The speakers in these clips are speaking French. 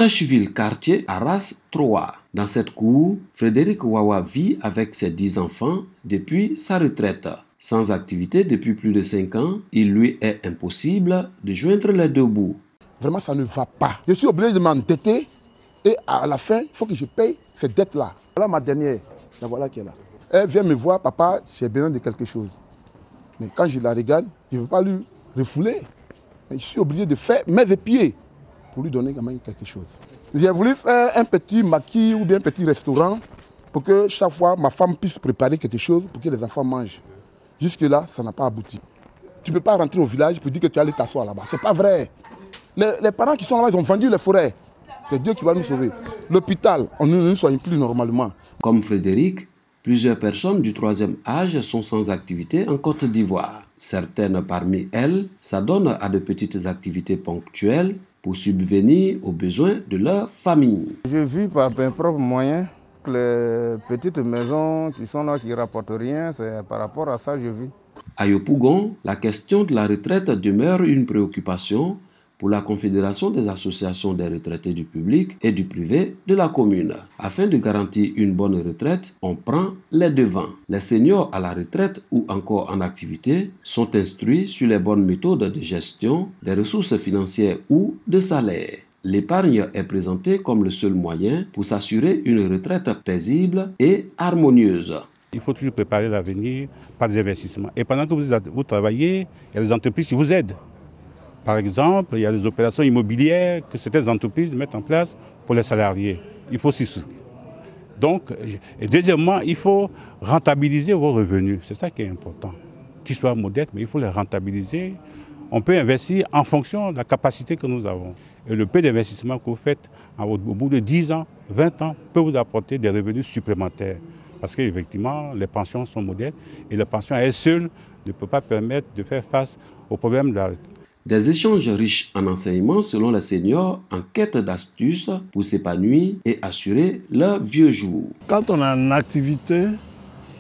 Trècheville, quartier Arras 3. Dans cette cour, Frédéric Wawa vit avec ses 10 enfants depuis sa retraite. Sans activité depuis plus de 5 ans, il lui est impossible de joindre les deux bouts. Vraiment, ça ne va pas. Je suis obligé de m'endetter et à la fin, il faut que je paye ces dettes-là. Voilà ma dernière, la voilà qui est là. Elle vient me voir, papa, j'ai besoin de quelque chose. Mais quand je la regarde, je ne veux pas lui refouler. Je suis obligé de faire mes pieds pour lui donner quand même quelque chose. J'ai voulu faire un petit maquis ou bien un petit restaurant pour que chaque fois ma femme puisse préparer quelque chose pour que les enfants mangent. Jusque-là, ça n'a pas abouti. Tu ne peux pas rentrer au village pour dire que tu allais t'asseoir là-bas. Ce n'est pas vrai. Les parents qui sont là-bas, ils ont vendu les forêts. C'est Dieu qui va nous sauver. L'hôpital, on ne nous soigne plus normalement. Comme Frédéric, plusieurs personnes du 3e âge sont sans activité en Côte d'Ivoire. Certaines parmi elles s'adonnent à de petites activités ponctuelles pour subvenir aux besoins de leur famille. Je vis par mes propres moyens. Les petites maisons qui sont là, qui ne rapportent rien, c'est par rapport à ça que je vis. À Yopougon, la question de la retraite demeure une préoccupation pour la Confédération des associations des retraités du public et du privé de la commune. Afin de garantir une bonne retraite, on prend les devants. Les seniors à la retraite ou encore en activité sont instruits sur les bonnes méthodes de gestion des ressources financières ou de salaire. L'épargne est présentée comme le seul moyen pour s'assurer une retraite paisible et harmonieuse. Il faut toujours préparer l'avenir par des investissements. Et pendant que vous travaillez, il y a des entreprises qui vous aident. Par exemple, il y a des opérations immobilières que certaines entreprises mettent en place pour les salariés. Il faut s'y souscrire. Donc, et deuxièmement, il faut rentabiliser vos revenus. C'est ça qui est important. Qu'ils soient modestes, mais il faut les rentabiliser. On peut investir en fonction de la capacité que nous avons. Et le peu d'investissement que vous faites au bout de 10 ans, 20 ans, peut vous apporter des revenus supplémentaires. Parce qu'effectivement, les pensions sont modestes et la pension à elle seule ne peut pas permettre de faire face aux problèmes de la retraite. Des échanges riches en enseignements selon les seniors en quête d'astuces pour s'épanouir et assurer leur vieux jour. Quand on est en activité,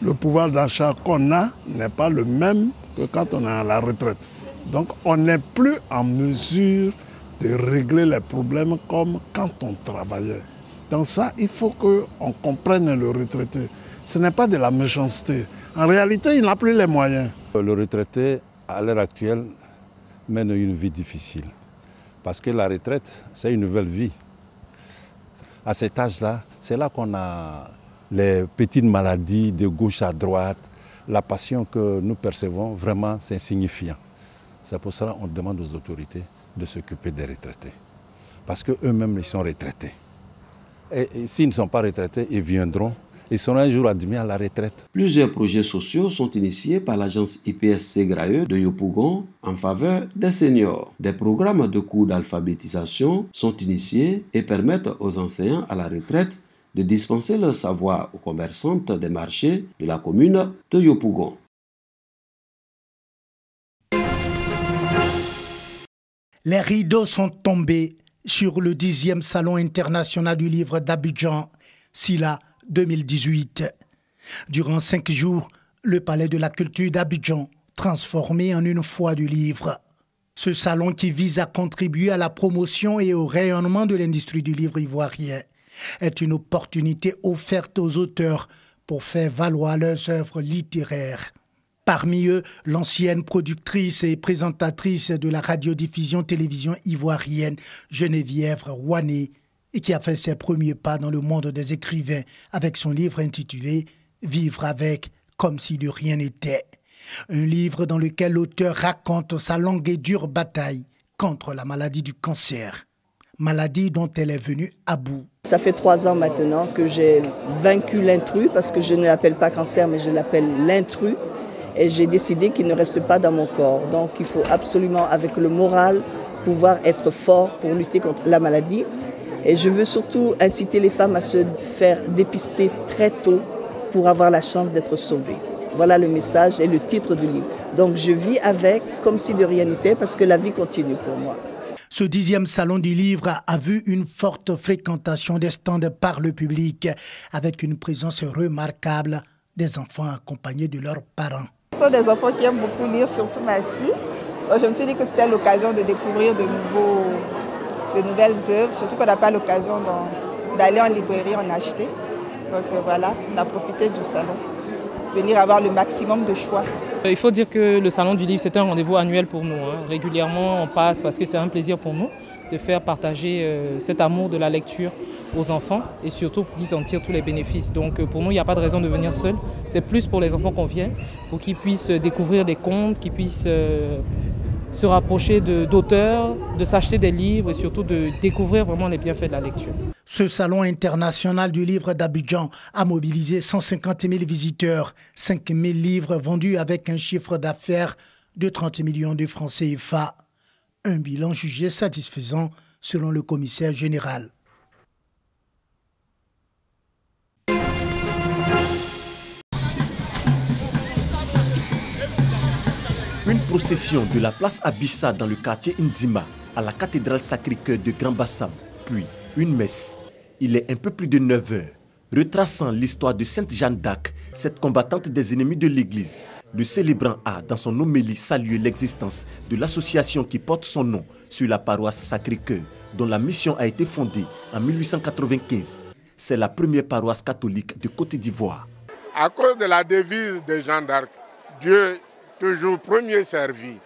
le pouvoir d'achat qu'on a n'est pas le même que quand on est à la retraite. Donc on n'est plus en mesure de régler les problèmes comme quand on travaillait. Donc ça, il faut qu'on comprenne le retraité. Ce n'est pas de la méchanceté. En réalité, il n'a plus les moyens. Le retraité, à l'heure actuelle, mène une vie difficile. Parce que la retraite, c'est une nouvelle vie. À cet âge-là, c'est là qu'on a les petites maladies de gauche à droite. La passion que nous percevons, vraiment, c'est insignifiant. C'est pour cela qu'on demande aux autorités de s'occuper des retraités. Parce qu'eux-mêmes, ils sont retraités. Et s'ils ne sont pas retraités, ils viendront. Ils seront un jour admis à la retraite. Plusieurs projets sociaux sont initiés par l'agence IPSC Grailleux de Yopougon en faveur des seniors. Des programmes de cours d'alphabétisation sont initiés et permettent aux enseignants à la retraite de dispenser leur savoir aux commerçantes des marchés de la commune de Yopougon. Les rideaux sont tombés sur le 10e Salon international du livre d'Abidjan, SILA 2018. Durant 5 jours, le Palais de la Culture d'Abidjan, transformé en une foire du livre. Ce salon qui vise à contribuer à la promotion et au rayonnement de l'industrie du livre ivoirien est une opportunité offerte aux auteurs pour faire valoir leurs œuvres littéraires. Parmi eux, l'ancienne productrice et présentatrice de la radiodiffusion-télévision ivoirienne Geneviève Rouané, et qui a fait ses premiers pas dans le monde des écrivains avec son livre intitulé « Vivre avec comme si de rien n'était ». Un livre dans lequel l'auteur raconte sa longue et dure bataille contre la maladie du cancer, maladie dont elle est venue à bout. Ça fait 3 ans maintenant que j'ai vaincu l'intrus, parce que je ne l'appelle pas cancer, mais je l'appelle l'intrus. Et j'ai décidé qu'il ne reste pas dans mon corps. Donc il faut absolument, avec le moral, pouvoir être fort pour lutter contre la maladie. Et je veux surtout inciter les femmes à se faire dépister très tôt pour avoir la chance d'être sauvées. Voilà le message et le titre du livre. Donc je vis avec comme si de rien n'était, parce que la vie continue pour moi. Ce 10e salon du livre a vu une forte fréquentation des stands par le public, avec une présence remarquable des enfants accompagnés de leurs parents. Ce sont des enfants qui aiment beaucoup lire, surtout ma fille. Donc je me suis dit que c'était l'occasion de découvrir de nouveaux de nouvelles œuvres, surtout qu'on n'a pas l'occasion d'aller en librairie en acheter. Donc voilà, on a profité du salon, venir avoir le maximum de choix. Il faut dire que le Salon du Livre, c'est un rendez-vous annuel pour nous. Régulièrement, on passe parce que c'est un plaisir pour nous de faire partager cet amour de la lecture aux enfants et surtout pour qu'ils en tirent tous les bénéfices. Donc pour nous, il n'y a pas de raison de venir seul. C'est plus pour les enfants qu'on vient, pour qu'ils puissent découvrir des contes, qu'ils puissent se rapprocher d'auteurs, de s'acheter des livres et surtout de découvrir vraiment les bienfaits de la lecture. Ce salon international du livre d'Abidjan a mobilisé 150 000 visiteurs, 5 000 livres vendus avec un chiffre d'affaires de 30 millions de francs CFA. Un bilan jugé satisfaisant selon le commissaire général. Une procession de la place Abissa dans le quartier Nzima à la cathédrale Sacré-Cœur de Grand Bassam, puis une messe. Il est un peu plus de 9 heures, retraçant l'histoire de Sainte Jeanne d'Arc, cette combattante des ennemis de l'Église. Le célébrant a, dans son homélie, salué l'existence de l'association qui porte son nom sur la paroisse Sacré-Cœur, dont la mission a été fondée en 1895. C'est la première paroisse catholique de Côte d'Ivoire. À cause de la devise de Jeanne d'Arc, Dieu toujours premier servi.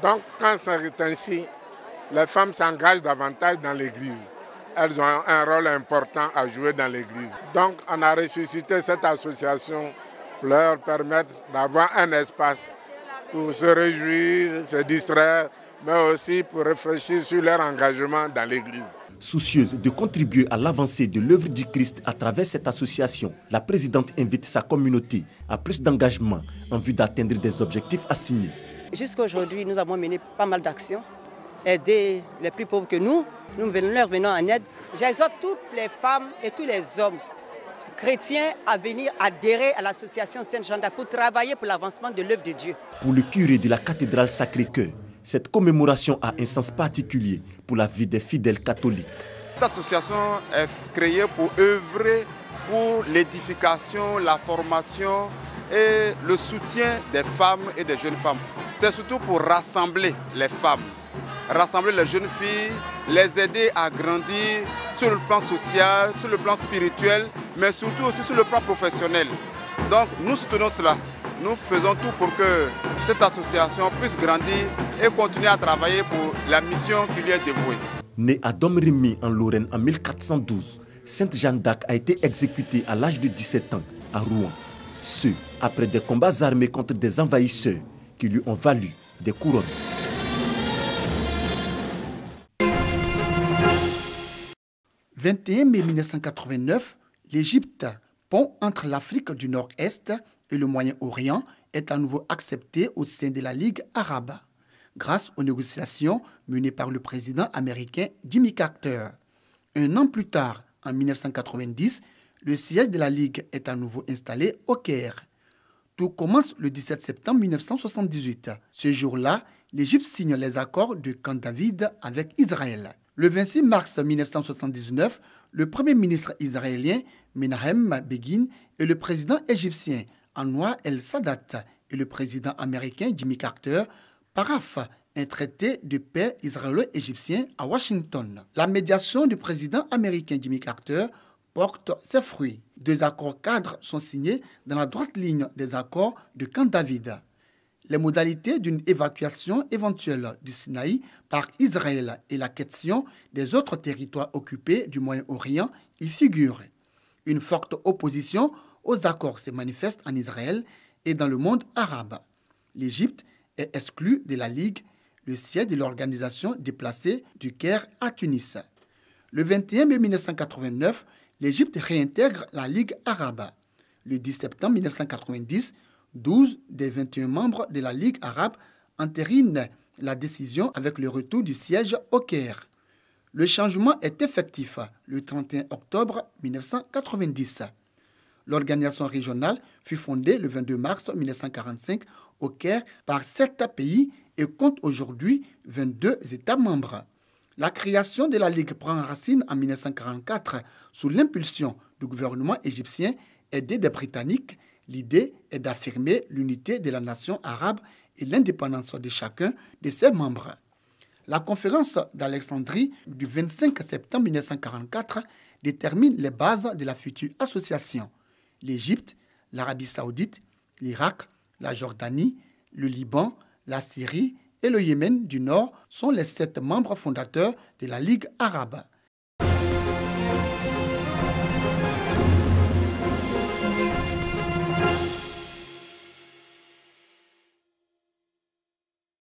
Donc quand c'est ainsi, les femmes s'engagent davantage dans l'Église. Elles ont un rôle important à jouer dans l'Église. Donc on a ressuscité cette association pour leur permettre d'avoir un espace pour se réjouir, se distraire, mais aussi pour réfléchir sur leur engagement dans l'Église. Soucieuse de contribuer à l'avancée de l'œuvre du Christ à travers cette association, la présidente invite sa communauté à plus d'engagement en vue d'atteindre des objectifs assignés. Jusqu'à aujourd'hui, nous avons mené pas mal d'actions, aider les plus pauvres que nous leur venons en aide. J'exhorte toutes les femmes et tous les hommes chrétiens à venir adhérer à l'association Sainte Jeanne d'Arc pour travailler pour l'avancement de l'œuvre de Dieu. Pour le curé de la cathédrale Sacré-Cœur, cette commémoration a un sens particulier pour la vie des fidèles catholiques. Cette association est créée pour œuvrer pour l'édification, la formation et le soutien des femmes et des jeunes femmes. C'est surtout pour rassembler les femmes, rassembler les jeunes filles, les aider à grandir sur le plan social, sur le plan spirituel, mais surtout aussi sur le plan professionnel. Donc nous soutenons cela. Nous faisons tout pour que cette association puisse grandir et continuer à travailler pour la mission qui lui est dévouée. Née à Domremy en Lorraine en 1412, Sainte Jeanne d'Arc a été exécutée à l'âge de 17 ans à Rouen. Ce, après des combats armés contre des envahisseurs qui lui ont valu des couronnes. « 21 mai 1989, l'Égypte, pont entre l'Afrique du Nord-Est et le Moyen-Orient, est à nouveau accepté au sein de la Ligue arabe, grâce aux négociations menées par le président américain Jimmy Carter. Un an plus tard, en 1990, le siège de la Ligue est à nouveau installé au Caire. Tout commence le 17 septembre 1978. Ce jour-là, l'Égypte signe les accords de Camp David avec Israël. Le 26 mars 1979, le premier ministre israélien Menahem Begin et le président égyptien Anwar el-Sadat et le président américain Jimmy Carter paraphent un traité de paix israélo-égyptien à Washington. La médiation du président américain Jimmy Carter porte ses fruits. 2 accords cadres sont signés dans la droite ligne des accords de Camp David. Les modalités d'une évacuation éventuelle du Sinaï par Israël et la question des autres territoires occupés du Moyen-Orient y figurent. Une forte opposition aux accords se manifeste en Israël et dans le monde arabe. L'Égypte est exclue de la Ligue, le siège de l'organisation déplacée du Caire à Tunis. Le 21 mai 1989, l'Égypte réintègre la Ligue arabe. Le 10 septembre 1990, 12 des 21 membres de la Ligue arabe entérinent la décision avec le retour du siège au Caire. Le changement est effectif le 31 octobre 1990. L'organisation régionale fut fondée le 22 mars 1945 au Caire par 7 pays et compte aujourd'hui 22 États membres. La création de la Ligue prend racine en 1944 sous l'impulsion du gouvernement égyptien aidé des Britanniques. L'idée est d'affirmer l'unité de la nation arabe et l'indépendance de chacun de ses membres. La conférence d'Alexandrie du 25 septembre 1944 détermine les bases de la future association. L'Égypte, l'Arabie saoudite, l'Irak, la Jordanie, le Liban, la Syrie et le Yémen du Nord sont les 7 membres fondateurs de la Ligue arabe.